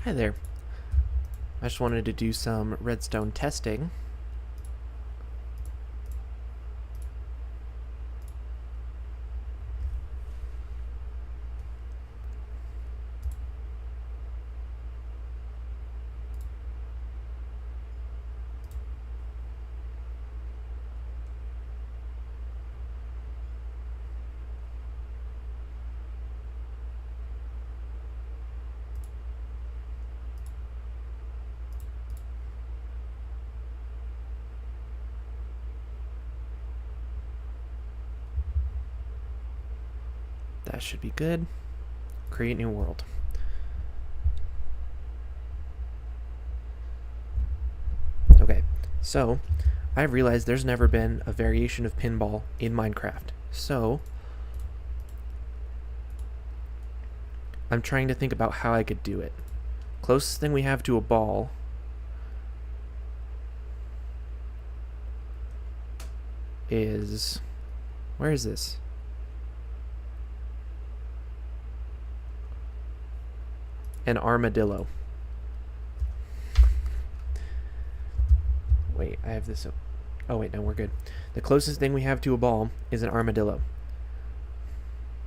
Hi there. I just wanted to do some redstone testing. That should be good. Create new world. Okay, so I've realized there's never been a variation of pinball in Minecraft. So I'm trying to think about how I could do it. Closest thing we have to a ball is... Where is this? An armadillo. Wait, I have this up. Oh wait, no, we're good. The closest thing we have to a ball is an armadillo.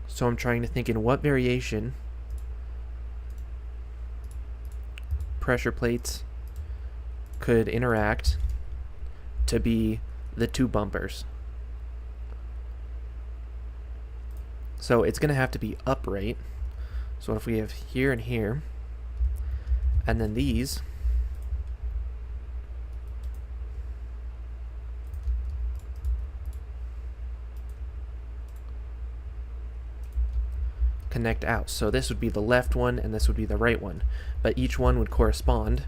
So I'm trying to think in what variation pressure plates could interact to be the two bumpers. So it's going to have to be upright. So if we have here and here, and then these, connect out. So this would be the left one and this would be the right one, but each one would correspond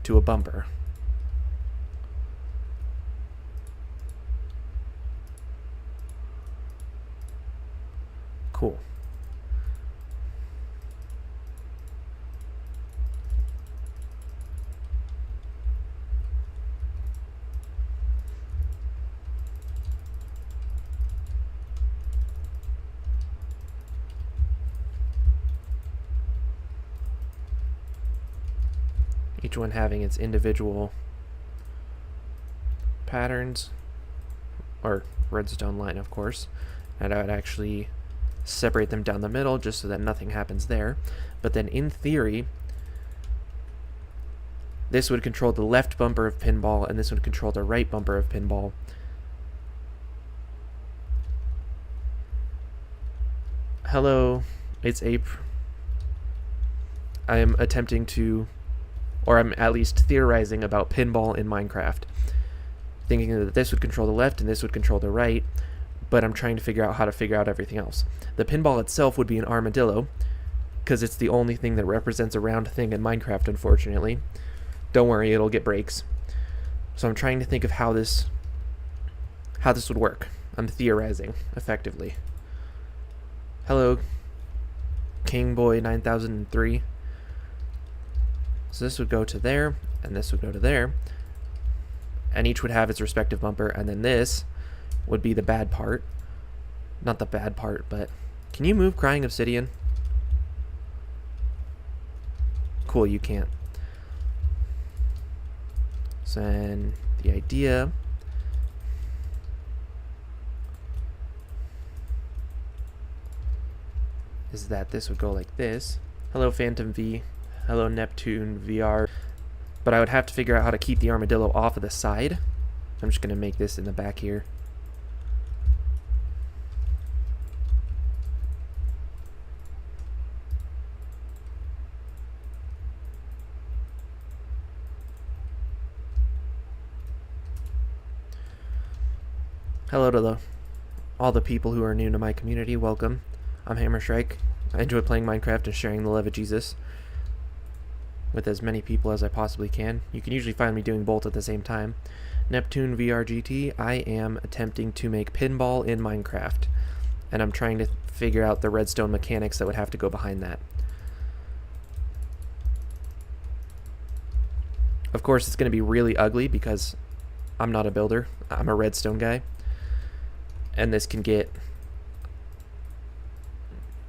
to a bumper. Cool. Each one having its individual patterns, or redstone line, of course, and I would actually separate them down the middle just so that nothing happens there. But then in theory, this would control the left bumper of pinball and this would control the right bumper of pinball. Hello, it's Ape. I am attempting to, or I'm at least theorizing about pinball in Minecraft, thinking that this would control the left and this would control the right, but I'm trying to figure out how to figure out everything else. The pinball itself would be an armadillo, because it's the only thing that represents a round thing in Minecraft, unfortunately. Don't worry, it'll get breaks. So I'm trying to think of how this would work. I'm theorizing, effectively. Hello, Kingboy 9003. So this would go to there, and this would go to there, and each would have its respective bumper, and then this would be the bad part. Not the bad part, but... Can you move, Crying Obsidian? Cool, you can't. So then the idea is that this would go like this. Hello, Phantom V. Hello, Neptune VR. But I would have to figure out how to keep the armadillo off of the side. I'm just going to make this in the back here. Hello to all the people who are new to my community. Welcome. I'm Hammerstrike. I enjoy playing Minecraft and sharing the love of Jesus with as many people as I possibly can. You can usually find me doing both at the same time. Neptune VR GT, I am attempting to make pinball in Minecraft, and I'm trying to figure out the redstone mechanics that would have to go behind that. Of course, it's going to be really ugly because I'm not a builder. I'm a redstone guy. And this can get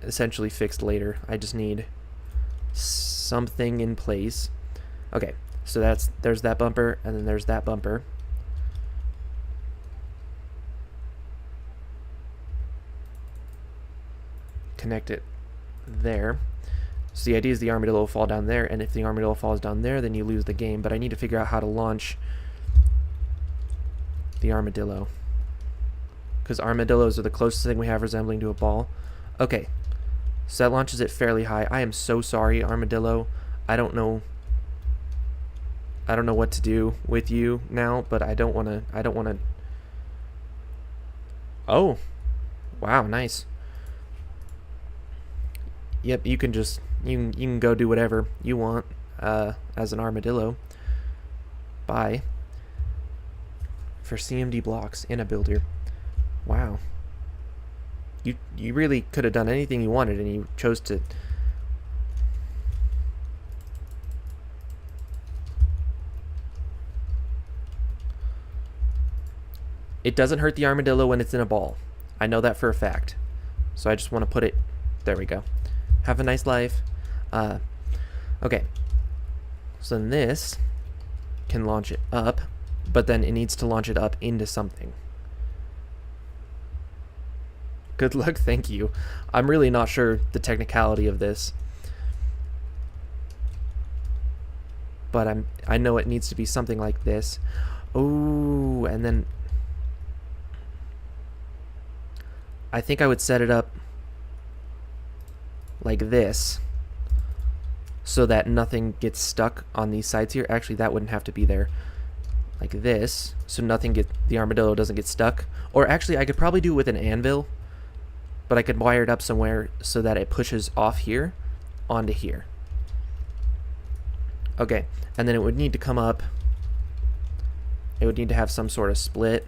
essentially fixed later. I just need something in place. Okay, so there's that bumper, and then there's that bumper. Connect it there. So the idea is the armadillo will fall down there, and if the armadillo falls down there, then you lose the game. But I need to figure out how to launch the armadillo, because armadillos are the closest thing we have resembling to a ball. Okay, so that launches it fairly high. I am so sorry, armadillo. I don't know what to do with you now, but I don't want to. Oh, wow, nice. Yep, you can go do whatever you want as an armadillo. Bye. For CMD blocks in a builder. Wow. You really could have done anything you wanted, and you chose to. It doesn't hurt the armadillo when it's in a ball. I know that for a fact. So I just want to put it. There we go. Have a nice life. Okay. So then this can launch it up, but then it needs to launch it up into something. Good luck, thank you. I'm really not sure the technicality of this, but I know it needs to be something like this. Oh, and then I think I would set it up like this so that nothing gets stuck on these sides here. Actually, that wouldn't have to be there. Like this, so the armadillo doesn't get stuck. Or actually, I could probably do it with an anvil, but I could wire it up somewhere so that it pushes off here onto here. Okay, and then it would need to come up. It would need to have some sort of split.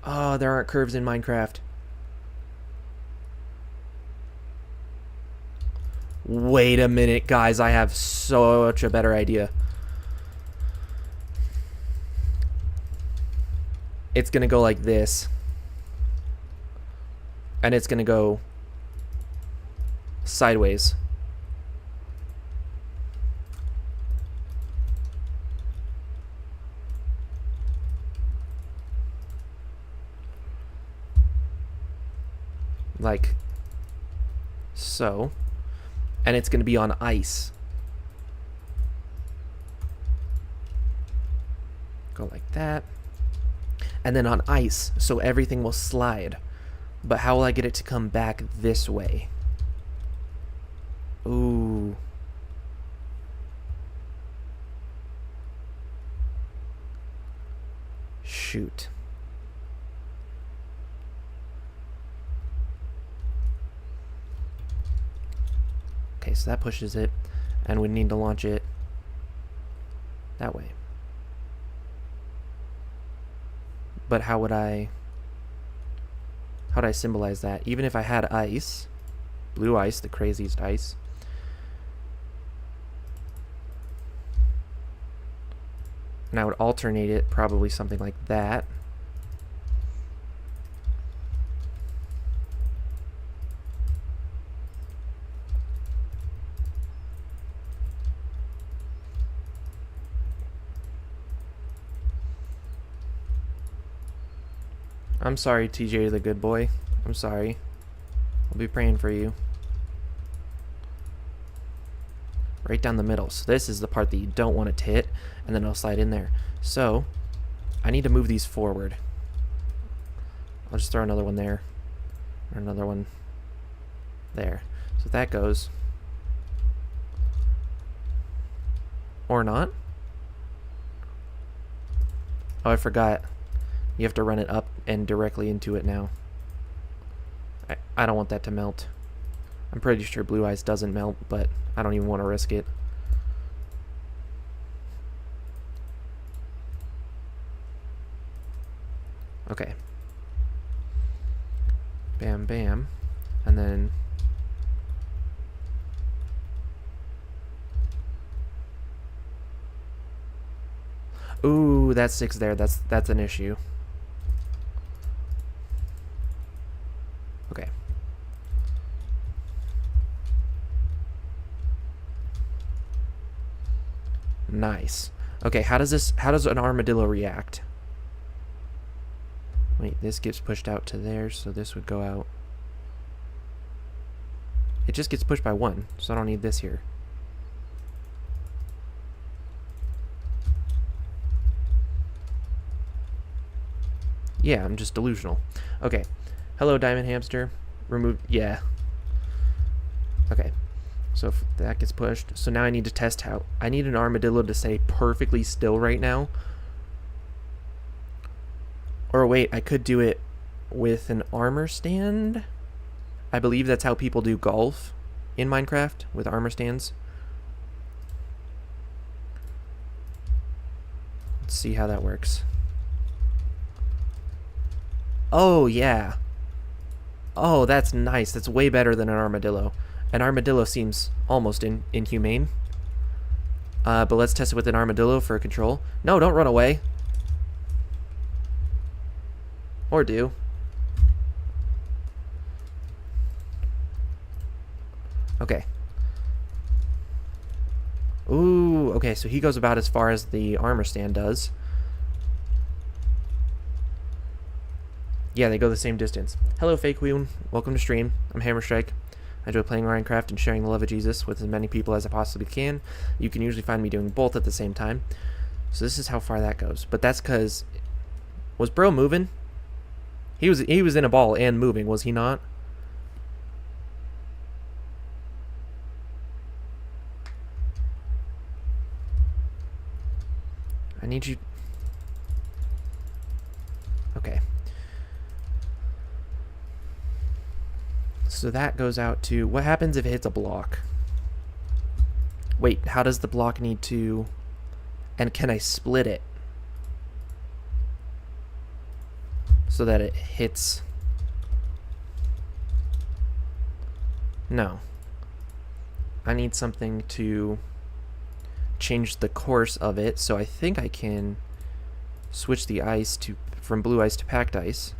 Oh, there aren't curves in Minecraft. Wait a minute, guys. I have such a better idea. It's going to go like this. And it's going to go sideways. Like so. And it's going to be on ice. Go like that. And then on ice, so everything will slide. But how will I get it to come back this way? Ooh. Shoot. Okay, so that pushes it, and we need to launch it that way. But how would I symbolize that? Even if I had ice, blue ice, the craziest ice, and I would alternate it probably something like that. I'm sorry, TJ the good boy. I'm sorry. I'll be praying for you. Right down the middle. So this is the part that you don't want it to hit, and then it'll slide in there. So I need to move these forward. I'll just throw another one there. Or another one there. So that goes. Or not. Oh, I forgot. You have to run it up and directly into it now. I don't want that to melt. I'm pretty sure blue ice doesn't melt, but I don't even want to risk it. Okay. Bam, bam. And then... Ooh, that sticks there. That's an issue. Okay. Nice. Okay, how does an armadillo react? Wait, this gets pushed out to there, so this would go out. It just gets pushed by one, so I don't need this here. Yeah, I'm just delusional. Okay. Hello, Diamond Hamster. Remove... Yeah. Okay. So if that gets pushed. So now I need to test how... I need an armadillo to stay perfectly still right now. Or wait, I could do it with an armor stand? I believe that's how people do golf in Minecraft, with armor stands. Let's see how that works. Oh, yeah. Oh, that's nice. That's way better than an armadillo. An armadillo seems almost inhumane. But let's test it with an armadillo for control. No, don't run away. Or do. Okay. Ooh, okay, so he goes about as far as the armor stand does. Yeah, they go the same distance. Hello, Fake Queen. Welcome to stream. I'm Hammerstrike. I enjoy playing Minecraft and sharing the love of Jesus with as many people as I possibly can. You can usually find me doing both at the same time. So this is how far that goes. But that's because... Was bro moving? He was in a ball and moving, was he not? I need you... Okay. So that goes out to... What happens if it hits a block? Wait, how does the block need to... And can I split it? So that it hits... No. I need something to change the course of it, so I think I can switch the ice to from blue ice to packed ice.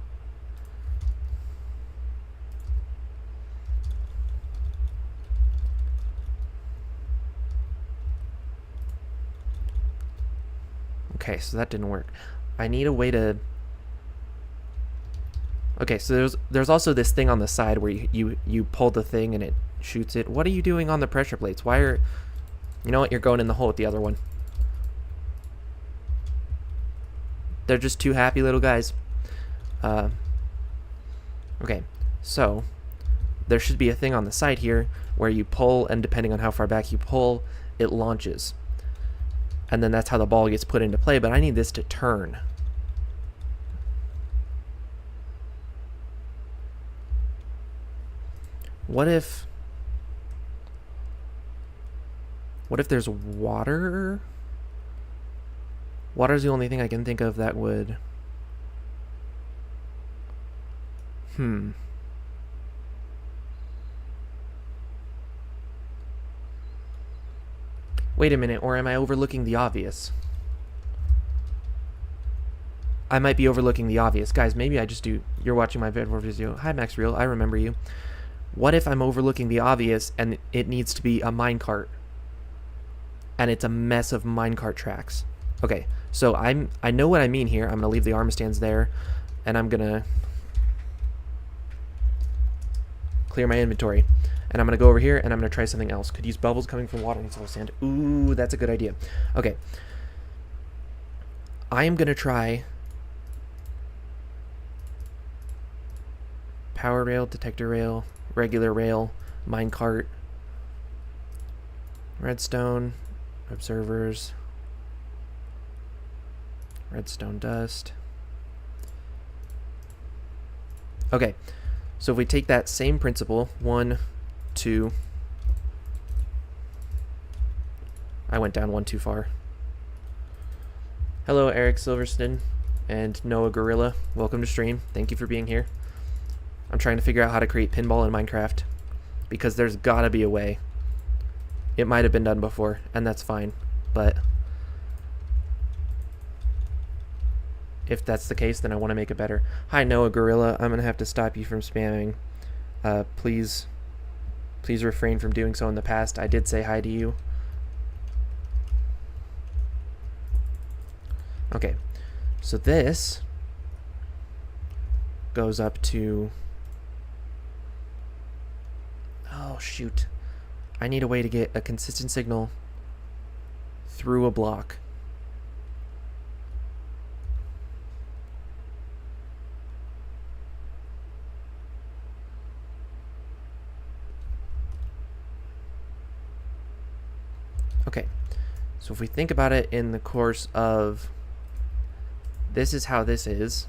Okay, so that didn't work. I need a way to... Okay, so there's also this thing on the side where you pull the thing and it shoots it. What are you doing on the pressure plates? Why are... You know what? You're going in the hole with the other one. They're just two happy little guys. Okay, so there should be a thing on the side here where you pull, and depending on how far back you pull, it launches. And then that's how the ball gets put into play, but I need this to turn. What if there's water? Water's the only thing I can think of that would... Wait a minute, or am I overlooking the obvious? I might be overlooking the obvious. Guys, maybe I just do... You're watching my video. Hi, Max Real. I remember you. What if I'm overlooking the obvious and it needs to be a minecart? And it's a mess of minecart tracks. Okay, so I know what I mean here. I'm going to leave the armor stands there, and I'm going to clear my inventory. And I'm going to go over here, and I'm going to try something else. Could use bubbles coming from water and soil sand. Ooh, that's a good idea. Okay. I am going to try power rail, detector rail, regular rail, minecart, redstone, observers, redstone dust. Okay, so if we take that same principle, 1, 2, I went down one too far. Hello, Eric Silverston and Noah Gorilla. Welcome to stream. Thank you for being here. I'm trying to figure out how to create pinball in Minecraft because there's gotta be a way. It might have been done before, and that's fine, but if that's the case, then I want to make it better. Hi, Noah Gorilla. I'm gonna have to stop you from spamming. Please refrain from doing so in the past. I did say hi to you. Okay, so this goes up to... Oh, shoot. I need a way to get a consistent signal through a block. Okay, so if we think about it in the course of this is how this is.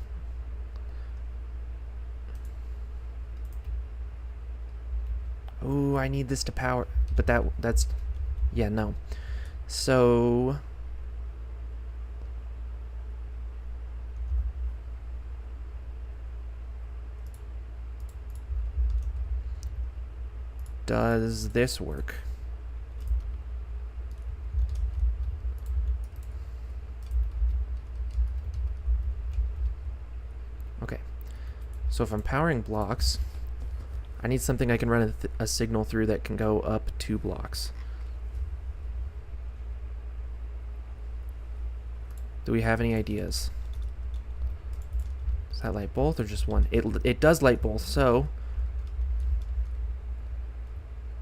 Oh, I need this to power, but that's, yeah, no. So does this work? Okay, so if I'm powering blocks, I need something I can run a signal through that can go up 2 blocks. Do we have any ideas? Does that light both or just one? It does light both, so...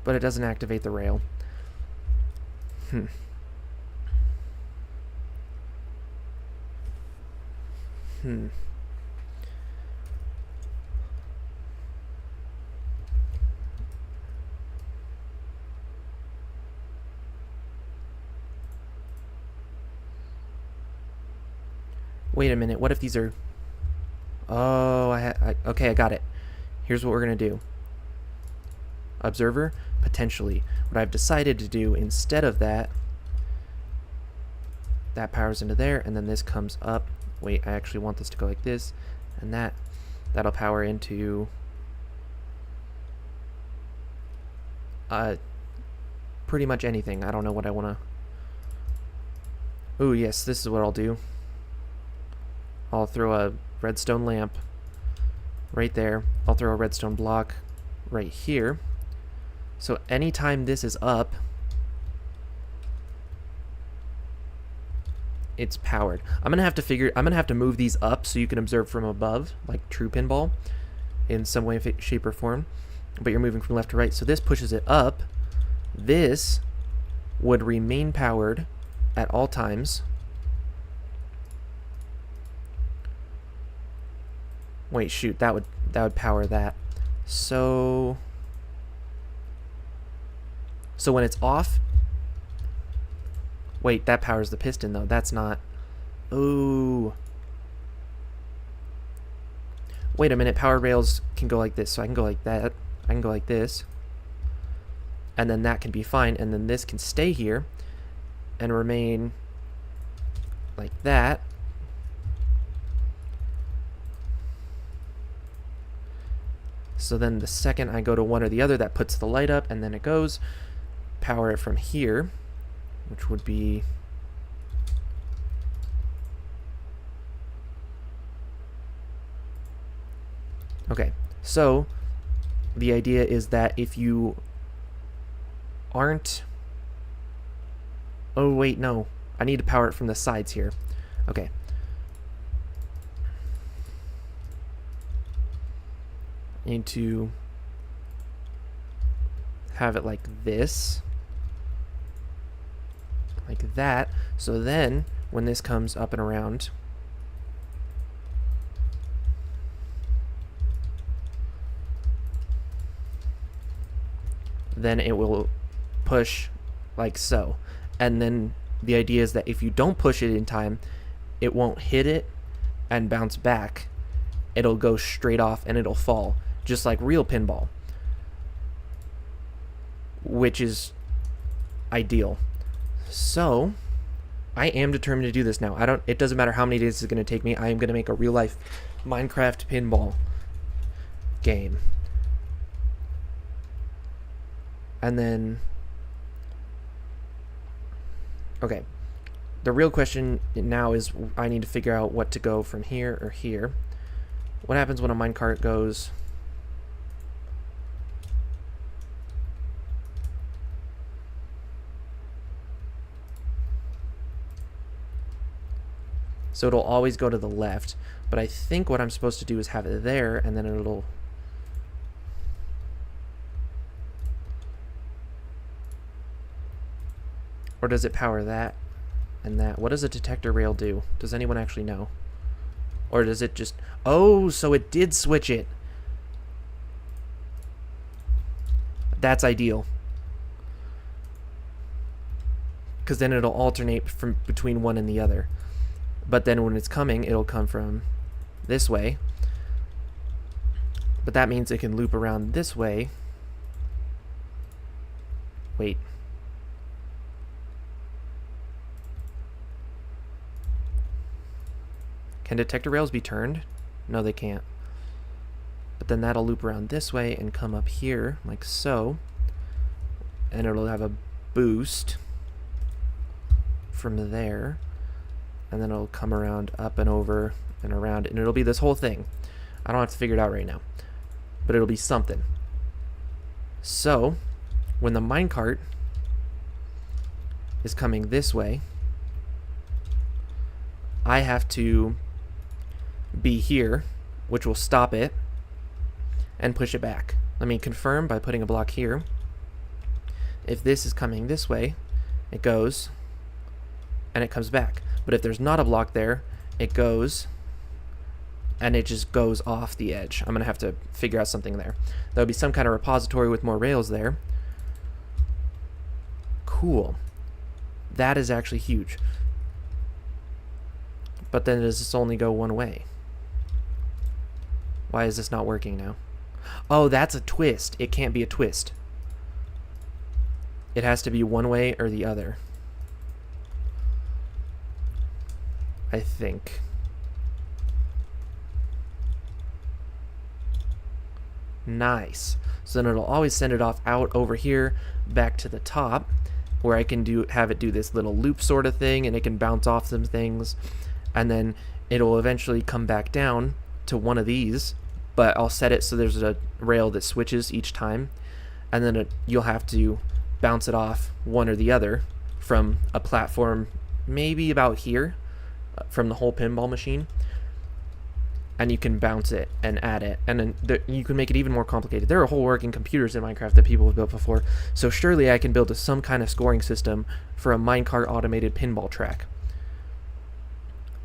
But it doesn't activate the rail. Wait a minute, what if these are... Oh, okay, I got it. Here's what we're going to do. Observer, potentially. What I've decided to do instead of that powers into there, and then this comes up. Wait, I actually want this to go like this, and that'll power into pretty much anything. I don't know what I want to... Ooh, yes, this is what I'll do. I'll throw a redstone lamp right there. I'll throw a redstone block right here. So anytime this is up, it's powered. I'm gonna have to move these up so you can observe from above, like true pinball, in some way, shape, or form. But you're moving from left to right, so this pushes it up. This would remain powered at all times. Wait, shoot, that would power that. So when it's off... Wait, that powers the piston, though. That's not... Ooh. Wait a minute, power rails can go like this, so I can go like that. I can go like this. And then that can be fine, and then this can stay here and remain like that. So then the second I go to one or the other, that puts the light up, and then it goes. Power it from here, which would be... Okay, so the idea is that if you aren't... Oh, wait, no. I need to power it from the sides here. Okay. I need to have it like this. Like that. So then, when this comes up and around... then it will push like so. And then the idea is that if you don't push it in time, it won't hit it and bounce back. It'll go straight off and it'll fall, just like real pinball, which is ideal. So I am determined to do this now. It doesn't matter how many days it's going to take me. I am going to make a real life Minecraft pinball game. And then, okay, the real question now is I need to figure out what to go from here or here. What happens when a minecart goes... So it'll always go to the left, but I think what I'm supposed to do is have it there, and then it'll... Or does it power that and that? What does a detector rail do? Does anyone actually know? Or does it just... Oh, so it did switch it. That's ideal. Because then it'll alternate from between one and the other. But then when it's coming, it'll come from this way. But that means it can loop around this way. Wait. Can detector rails be turned? No, they can't. But then that'll loop around this way and come up here, like so. And it'll have a boost from there. And then it'll come around up and over and around, and it'll be this whole thing. I don't have to figure it out right now, but it'll be something. So when the minecart is coming this way, I have to be here, which will stop it and push it back. Let me confirm by putting a block here. If this is coming this way, it goes and it comes back. But if there's not a block there, it goes and it just goes off the edge. I'm gonna have to figure out something there. There'll be some kind of repository with more rails there. Cool. That is actually huge. But then does this only go one way? Why is this not working now? Oh, that's a twist. It can't be a twist. It has to be one way or the other, I think. Nice. So then it'll always send it off out over here back to the top, where I can have it do this little loop sort of thing, and it can bounce off some things, and then it'll eventually come back down to one of these, but I'll set it so there's a rail that switches each time, and then you'll have to bounce it off one or the other from a platform maybe about here from the whole pinball machine, and you can bounce it and add it, and then you can make it even more complicated. There are whole working computers in Minecraft that people have built before, so surely I can build some kind of scoring system for a minecart automated pinball track.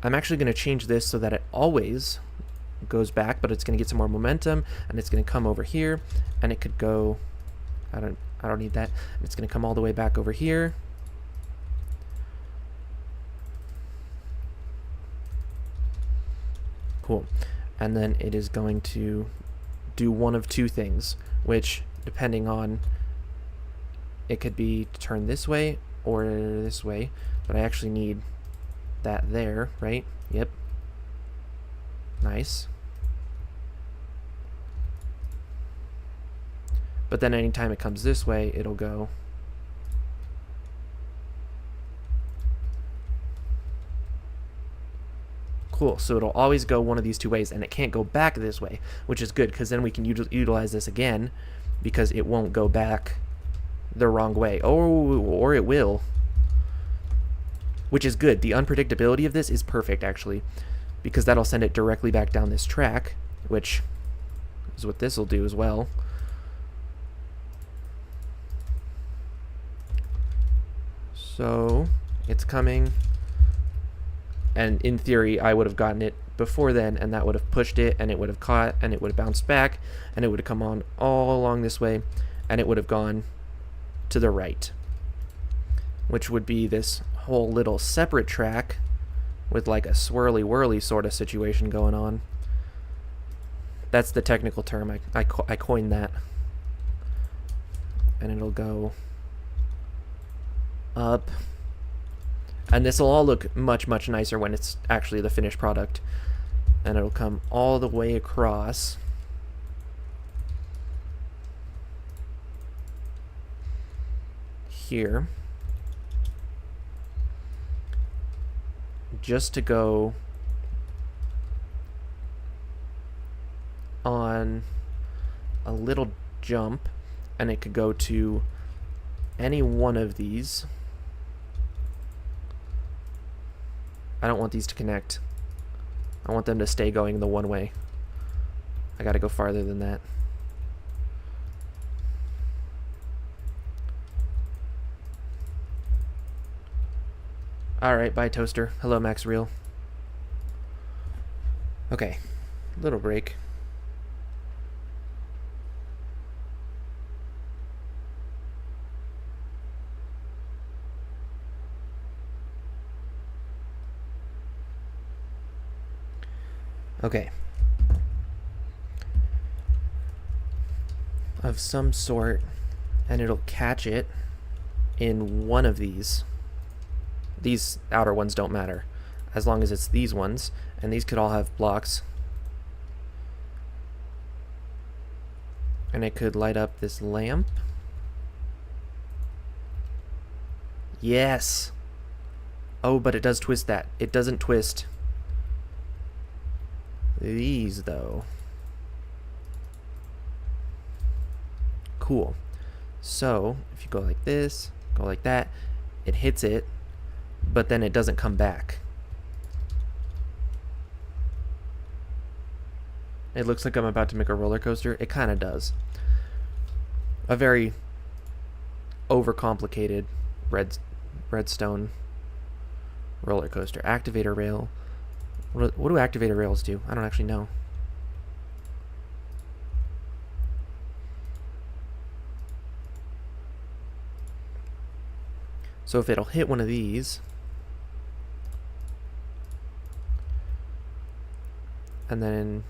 I'm actually going to change this so that it always goes back, but it's going to get some more momentum, and it's going to come over here, and it could go... I don't need that. It's going to come all the way back over here. Cool. And then it is going to do one of two things, which, depending on, it could be turned this way or this way, but I actually need that there, right? Yep. Nice. But then anytime it comes this way, it'll go cool. So it'll always go one of these two ways, and it can't go back this way, which is good, because then we can utilize this again, because it won't go back the wrong way. Oh, or it will, which is good. The unpredictability of this is perfect, actually, because that'll send it directly back down this track, which is what this will do as well. So it's coming, and in theory I would have gotten it before then, and that would have pushed it, and it would have caught, and it would have bounced back, and it would have come on all along this way, and it would have gone to the right, which would be this whole little separate track with like a swirly whirly sort of situation going on. That's the technical term. I coined that. And it'll go up, and this will all look much nicer when it's actually the finished product, and it'll come all the way across here, just to go on a little jump, and it could go to any one of these. I don't want these to connect. I want them to stay going the one way. I gotta go farther than that. Alright, bye toaster. Hello, Max Real. Okay, little break. Okay. Of some sort, and it'll catch it in one of these. These outer ones don't matter, as long as it's these ones, and these could all have blocks. And it could light up this lamp. Yes! Oh, but it does twist that. It doesn't twist these, though. Cool. So, if you go like this, go like that, it hits it, but then it doesn't come back. It looks like I'm about to make a roller coaster. It kind of does. A very overcomplicated redstone roller coaster. Activator rail. What do activator rails do? I don't actually know. So if it'll hit one of these, and then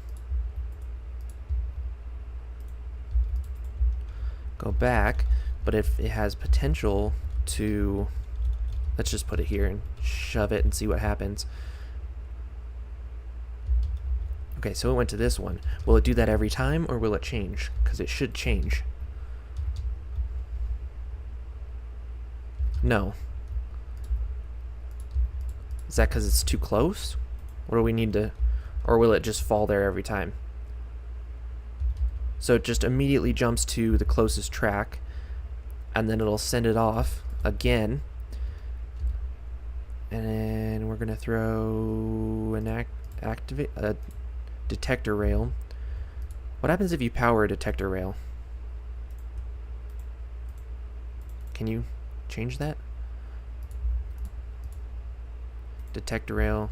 go back, but if it has potential to, let's just put it here and shove it and see what happens. Okay, so it went to this one. Will it do that every time, or will it change? Because it should change. No. Is that because it's too close? Or do we need to... Or will it just fall there every time? So it just immediately jumps to the closest track, and then it'll send it off again. And we're going to throw an activate a detector rail. What happens if you power a detector rail? Can you change that? Detector rail.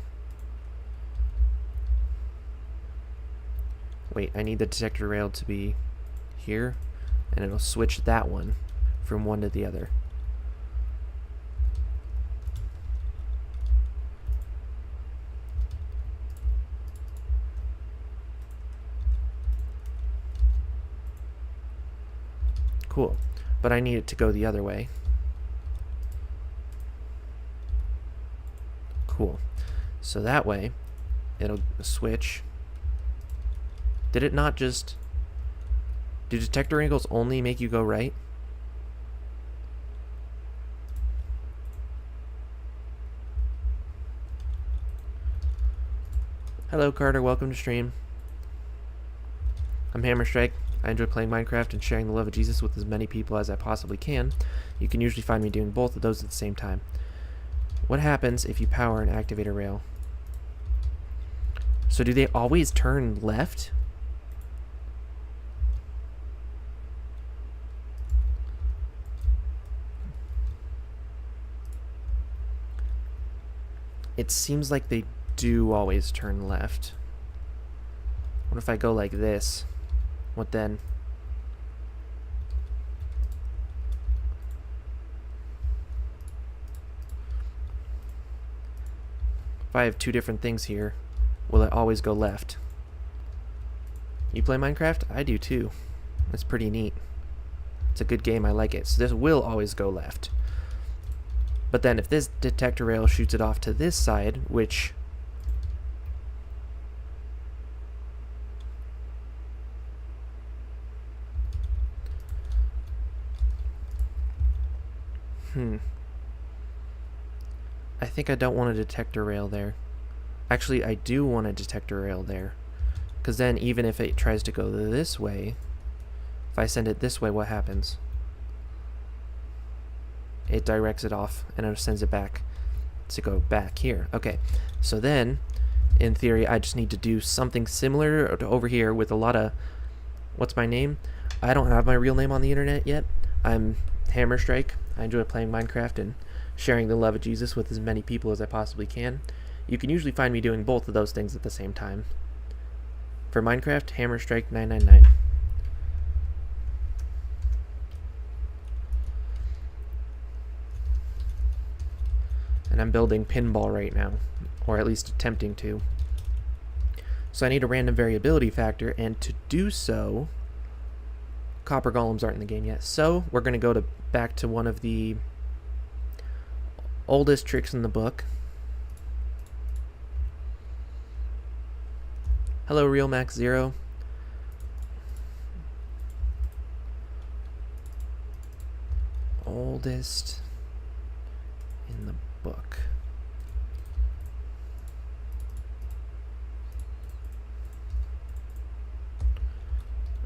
Wait, I need the detector rail to be here, and it'll switch that one from one to the other. Cool, but I need it to go the other way. Cool. So that way, it'll switch. Did it not just... Do detector angles only make you go right? Hello Carter, welcome to stream. I'm Hammerstrike. I enjoy playing Minecraft and sharing the love of Jesus with as many people as I possibly can. You can usually find me doing both of those at the same time. What happens if you power an activator rail? So do they always turn left? It seems like they do always turn left. What if I go like this? What then? If I have two different things here, will it always go left? You play Minecraft? I do too. It's pretty neat. It's a good game, I like it. So this will always go left. But then if this detector rail shoots it off to this side, which... I think I don't want a detector rail there. Actually, I do want a detector rail there. Because then even if it tries to go this way, if I send it this way, what happens? It directs it off and it sends it back. to go back here. Okay, so then, in theory, I just need to do something similar to over here with a lot of... What's my name? I don't have my real name on the internet yet. I'm Hammerstrike. I enjoy playing Minecraft and sharing the love of Jesus with as many people as I possibly can. You can usually find me doing both of those things at the same time. For Minecraft, Hammerstrike999. And I'm building Pinball right now, or at least attempting to. So I need a random variability factor, and to do so, copper golems aren't in the game yet. So we're going to go back to one of the oldest tricks in the book. Hello, Real Max Zero. Oldest in the book.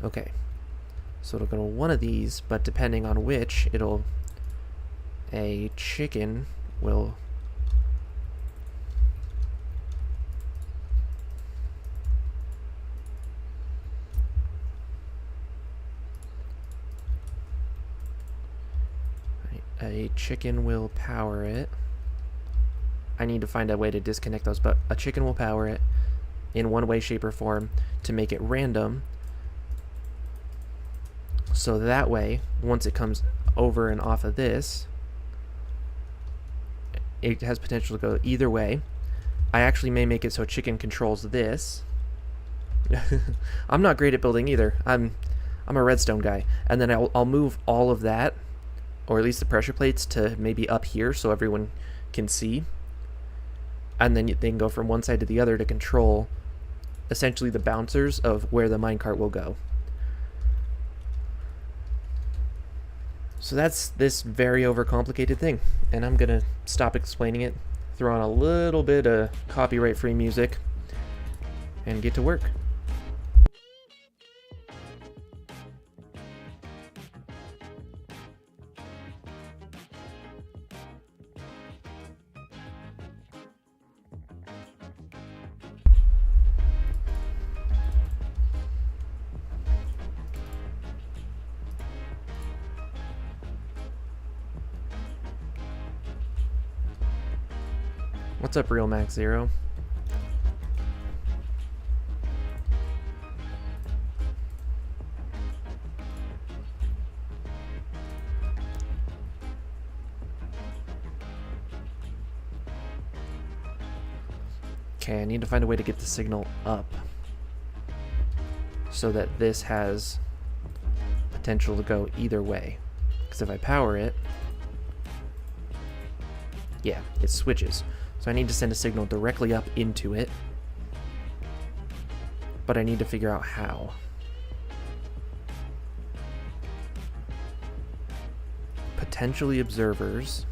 Okay, so it'll go to one of these, but depending on which, a chicken will power it. I need to find a way to disconnect those, but a chicken will power it in one way, shape, or form to make it random. So that way, once it comes over and off of this, it has potential to go either way. I actually may make it so chicken controls this. I'm not great at building either. I'm a redstone guy. And then I'll move all of that, or at least the pressure plates, to maybe up here so everyone can see. And then they can go from one side to the other to control essentially the bouncers of where the minecart will go. So that's this very overcomplicated thing, and I'm gonna stop explaining it, throw on a little bit of copyright-free music, and get to work. What's up, Real Max Zero? Okay, I need to find a way to get the signal up so that this has potential to go either way. Because if I power it, yeah, it switches. So I need to send a signal directly up into it, but I need to figure out how. Potentially observers.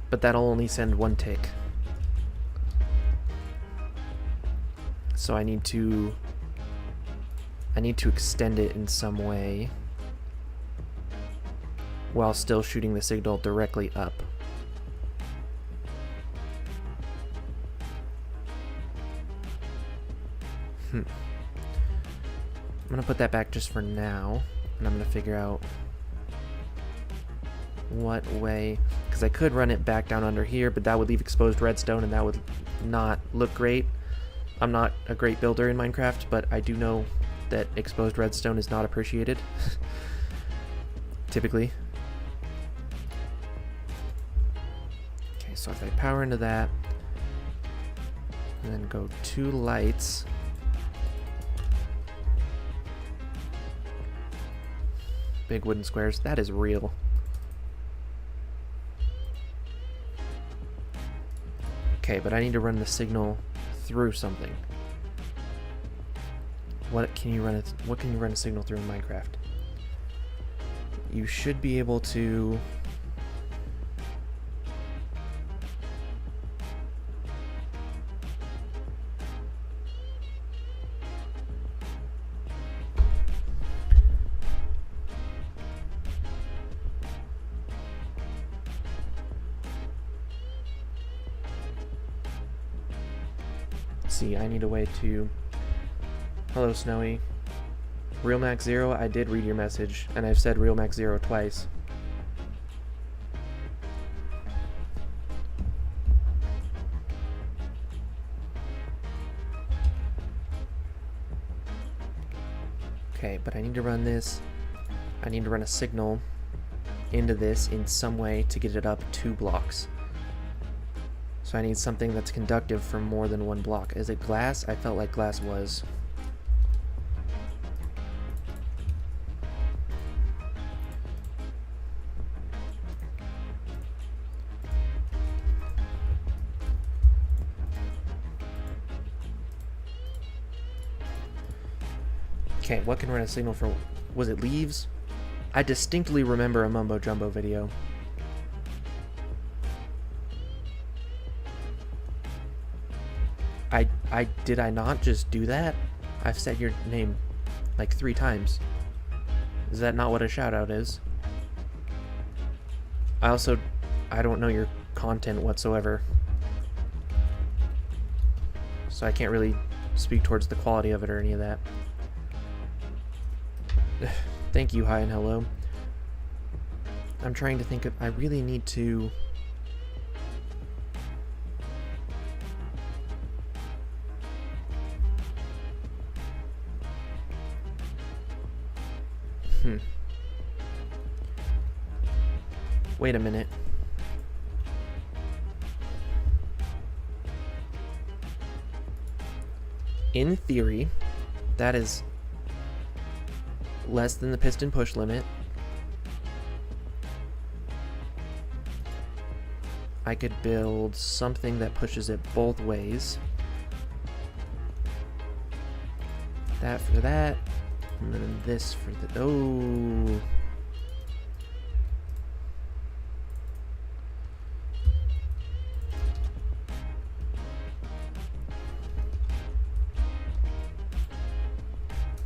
But that'll only send one tick. So I need to extend it in some way while still shooting the signal directly up. I'm gonna put that back just for now, and I'm gonna figure out what way, because I could run it back down under here, but that would leave exposed redstone and that would not look great. I'm not a great builder in Minecraft, but I do know that exposed redstone is not appreciated typically. Okay, so if I power into that and then go 2 lights, big wooden squares, that is real. Okay, but I need to run the signal through something. What can you run a signal through in Minecraft? You should be able to see, I need a way to... Hello, Snowy. Real Max Zero, I did read your message, and I've said Real Max Zero twice. Okay, but I need to run this. I need to run a signal into this in some way to get it up 2 blocks. So I need something that's conductive for more than 1 block. Is it glass? I felt like glass was. Okay, what can run a signal for... Was it leaves? I distinctly remember a Mumbo Jumbo video. Did I not just do that? I've said your name like 3 times. Is that not what a shout out is? I don't know your content whatsoever. So I can't really speak towards the quality of it or any of that. Thank you, hi and hello. I'm trying to think of... I really need to... Wait a minute. In theory, that is less than the piston push limit. I could build something that pushes it both ways. That for that, and then this for the... Oh!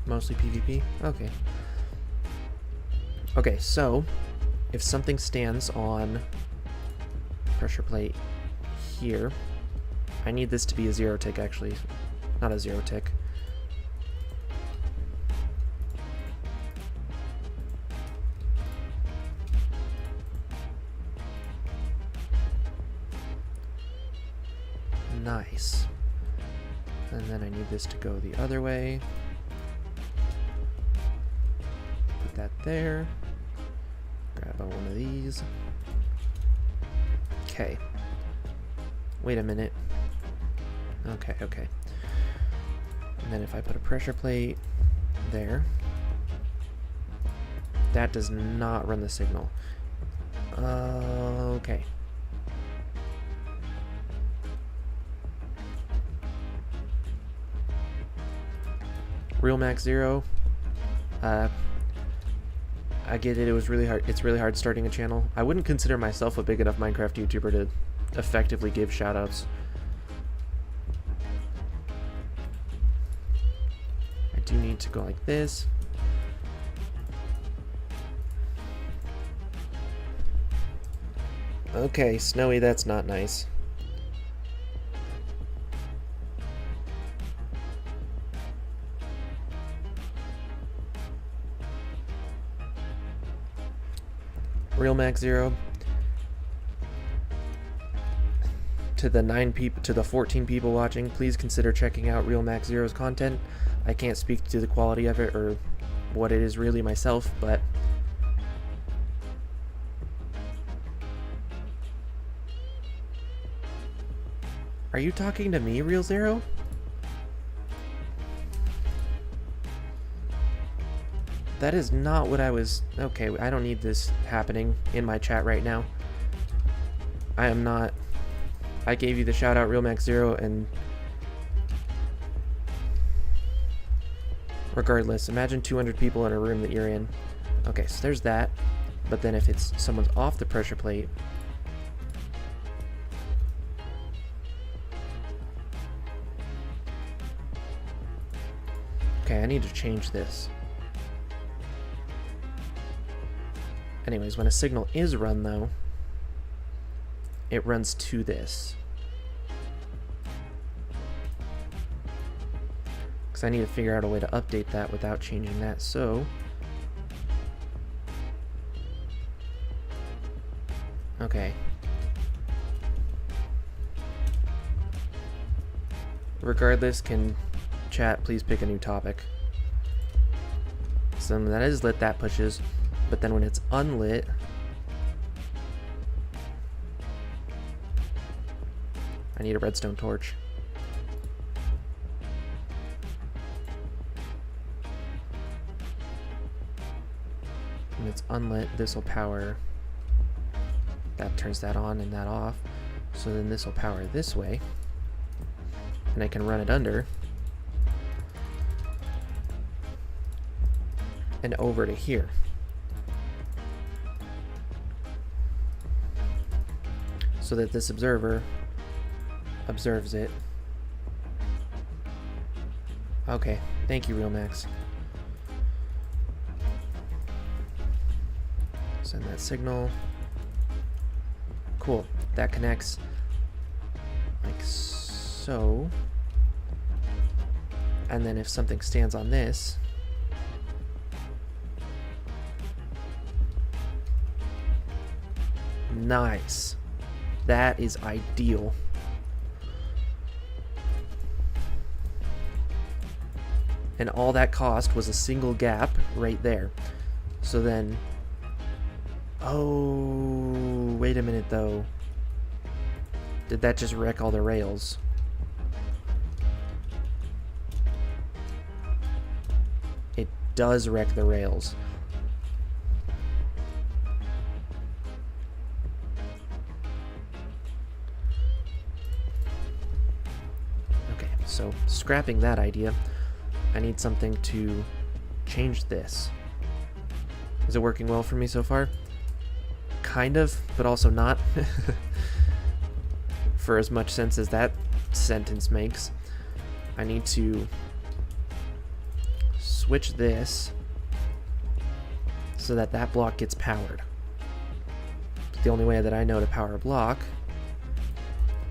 Mostly PvP? Okay. Okay, so if something stands on pressure plate here, I need this to be a 0 tick actually, not a 0 tick. Nice. And then I need this to go the other way. That there. Grab on one of these. Okay. Wait a minute. Okay. And then if I put a pressure plate there, that does not run the signal. Okay. Real Max Zero. I get it, it was really hard. It's really hard starting a channel. I wouldn't consider myself a big enough Minecraft YouTuber to effectively give shoutouts. I do need to go like this. Okay, Snowy, that's not nice. Real Max Zero. To the 14 people watching, please consider checking out Real Max Zero's content. I can't speak to the quality of it or what it is really myself, but are you talking to me, Real Zero? That is not what I was... Okay, I don't need this happening in my chat right now. I am not... I gave you the shout out Real Max Zero, and... Regardless, imagine 200 people in a room that you're in. Okay, so there's that. But then if it's someone's off the pressure plate... Okay, I need to change this. Anyways, when a signal is run, though, it runs to this. because I need to figure out a way to update that without changing that. So, okay. Regardless, can chat please pick a new topic? So when that is lit, that pushes, but then when it's unlit, I need a redstone torch. When it's unlit, this will power, that turns that on and that off. So then this will power this way, and I can run it under and over to here. So that this observer observes it. Okay, thank you, RealMax. Send that signal. Cool, that connects like so. And then if something stands on this, nice. That is ideal. And all that cost was a single gap right there. So then, oh, wait a minute though. Did that just wreck all the rails? It does wreck the rails. Okay, so scrapping that idea, I need something to change this. Is it working well for me so far? Kind of, but also not. For as much sense as that sentence makes, I need to switch this so that that block gets powered. But the only way that I know to power a block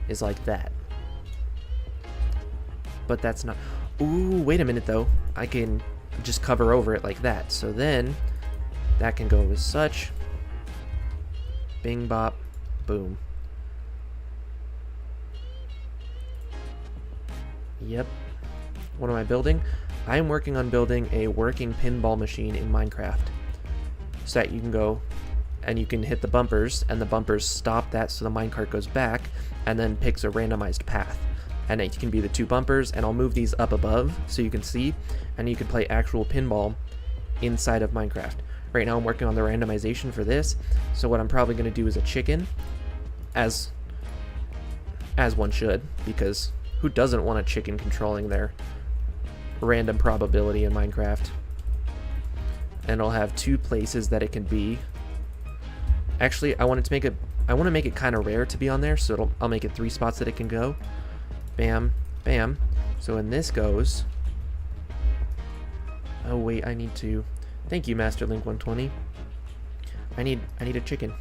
is like that. But that's not... Ooh, wait a minute though. I can just cover over it like that. So then that can go as such. Bing, bop, boom. Yep. What am I building? I am working on building a working pinball machine in Minecraft. So that you can go and you can hit the bumpers, and the bumpers stop that so the minecart goes back and then picks a randomized path. And it can be the two bumpers, and I'll move these up above so you can see, and you can play actual pinball inside of Minecraft. Right now I'm working on the randomization for this, so what I'm probably going to do is a chicken, as one should, because who doesn't want a chicken controlling their random probability in Minecraft? And I'll have two places that it can be. Actually, I want to make it kind of rare to be on there, so I'll make it 3 spots that it can go. Bam, bam. So when this goes, oh wait, I need to. Thank you, MasterLink120. I need a chicken.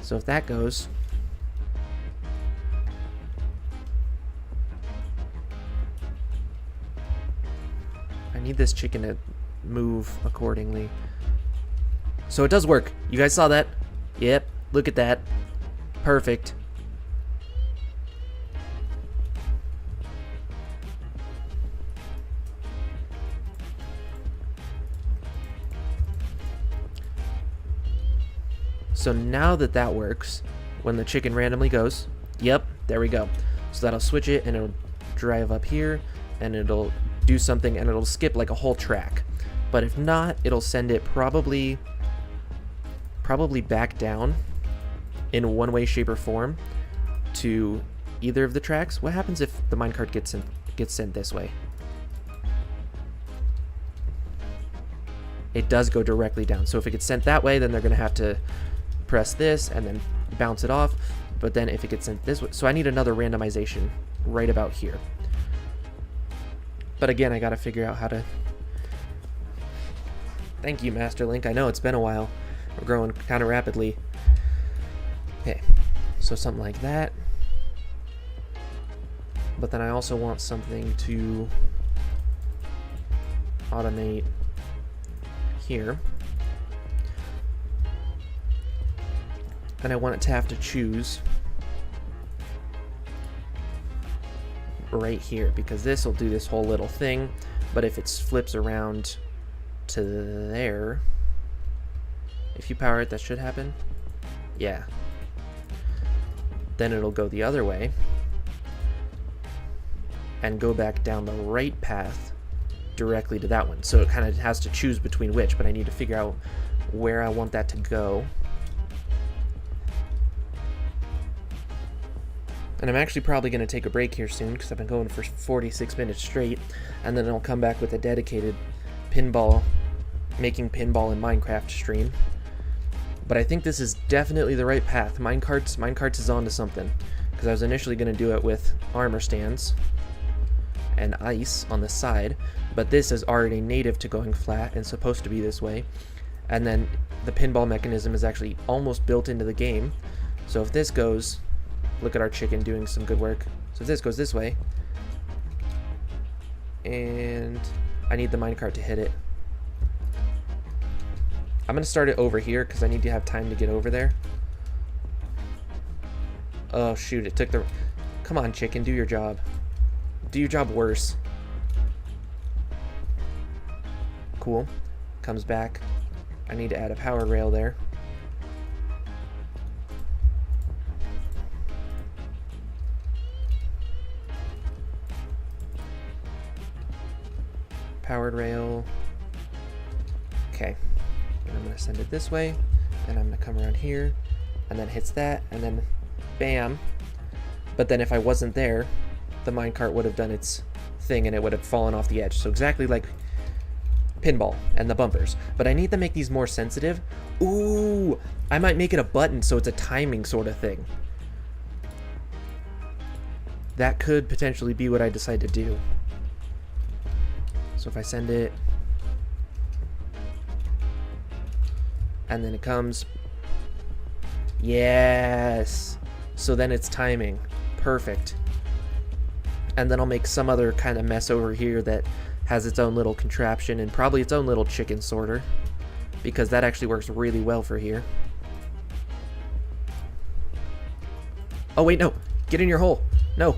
So if that goes, I need this chicken to move accordingly. So it does work. You guys saw that? Yep, look at that. Perfect. So now that that works, when the chicken randomly goes, yep, there we go. So that'll switch it, and it'll drive up here, and it'll do something, and it'll skip like a whole track. But if not, it'll send it probably back down in one way, shape, or form to either of the tracks. What happens if the minecart gets sent this way? It does go directly down. So if it gets sent that way, then they're going to have to press this and then bounce it off. But then if it gets sent this way, so I need another randomization right about here. But again, I got to figure out how to... Thank you, MasterLink. I know it's been a while. We're growing kind of rapidly. Okay. So something like that. But then I also want something to automate here. And I want it to have to choose right here, because this will do this whole little thing. But if it flips around to there, if you power it, that should happen. Yeah. Then it'll go the other way and go back down the right path directly to that one. So it kind of has to choose between which, but I need to figure out where I want that to go. And I'm actually probably going to take a break here soon because I've been going for 46 minutes straight, and then I'll come back with a dedicated making pinball in Minecraft stream. But I think this is definitely the right path. Minecarts is onto something, because I was initially going to do it with armor stands and ice on the side, but this is already native to going flat and supposed to be this way. And then the pinball mechanism is actually almost built into the game. So if this goes, look at our chicken doing some good work. So if this goes this way, and I need the minecart to hit it. I'm gonna start it over here because I need to have time to get over there. Oh shoot, it took the... Come on, chicken, do your job. Do your job worse. Cool. Comes back. I need to add a power rail there. Powered rail. Okay. And I'm going to send it this way, and I'm going to come around here, and then hits that, and then bam. But then if I wasn't there, the minecart would have done its thing and it would have fallen off the edge. So exactly like pinball and the bumpers. But I need to make these more sensitive. Ooh, I might make it a button so it's a timing sort of thing. That could potentially be what I decide to do. So if I send it, and then it comes, yes, so then it's timing. Perfect. And then I'll make some other kind of mess over here that has its own little contraption and probably its own little chicken sorter, because that actually works really well for here. Oh wait, no, get in your hole. No.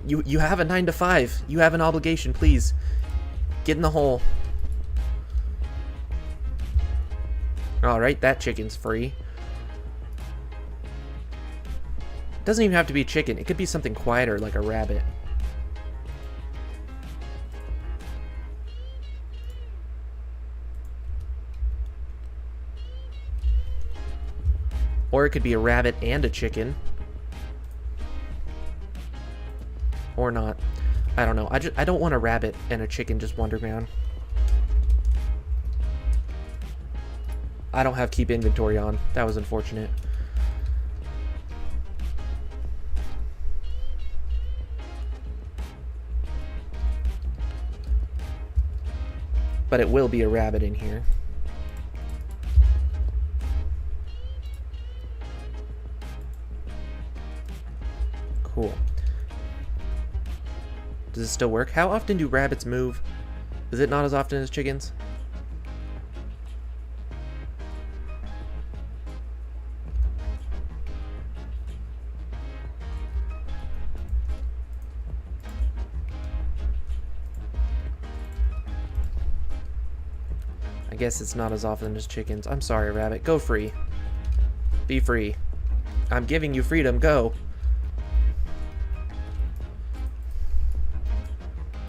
You have a 9 to 5. You have an obligation, please. Get in the hole. Alright, that chicken's free. Doesn't even have to be a chicken. It could be something quieter like a rabbit. Or it could be a rabbit and a chicken. Or not. I don't know. I don't want a rabbit and a chicken just wandering around. I don't have keep inventory on. That was unfortunate. But it will be a rabbit in here. Cool. Does it still work? How often do rabbits move? Is it not as often as chickens? I guess it's not as often as chickens. I'm sorry, rabbit. Go free. Be free. I'm giving you freedom. Go.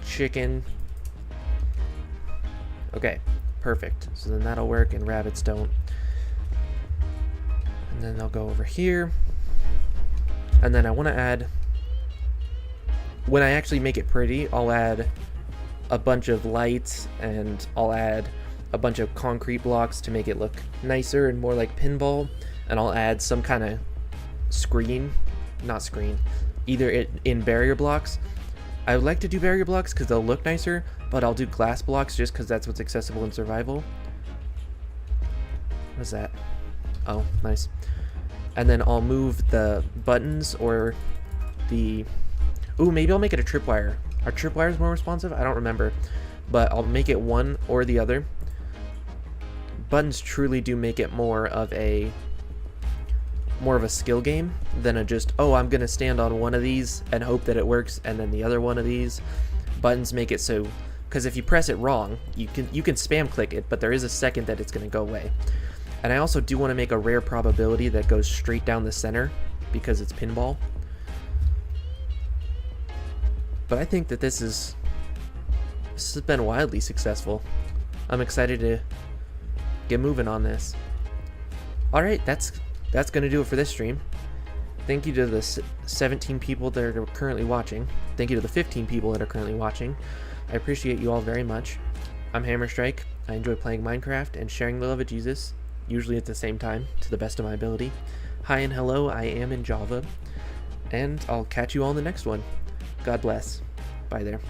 Chicken. Okay, perfect. So then that'll work and rabbits don't. And then they'll go over here. And then I want to add, when I actually make it pretty, I'll add a bunch of lights and I'll add a bunch of concrete blocks to make it look nicer and more like pinball. And I'll add some kind of screen, not screen, either in barrier blocks. I would like to do barrier blocks because they'll look nicer, but I'll do glass blocks just because that's what's accessible in survival. What's that? Oh, nice. and then I'll move the buttons or the... Ooh, maybe I'll make it a tripwire. Are tripwires more responsive? I don't remember, but I'll make it one or the other. Buttons truly do make it more of a skill game than a just, oh, I'm gonna stand on one of these and hope that it works, and then the other one of these. Buttons make it so, because if you press it wrong, you can spam click it, but there is a second that it's gonna go away. And I also do want to make a rare probability that goes straight down the center because it's pinball. But I think that this has been wildly successful. I'm excited to get moving on this. Alright, that's going to do it for this stream. Thank you to the 17 people that are currently watching. Thank you to the 15 people that are currently watching. I appreciate you all very much. I'm Hammerstrike. I enjoy playing Minecraft and sharing the love of Jesus, usually at the same time, to the best of my ability. Hi and hello, I am in Java. And I'll catch you all in the next one. God bless. Bye there.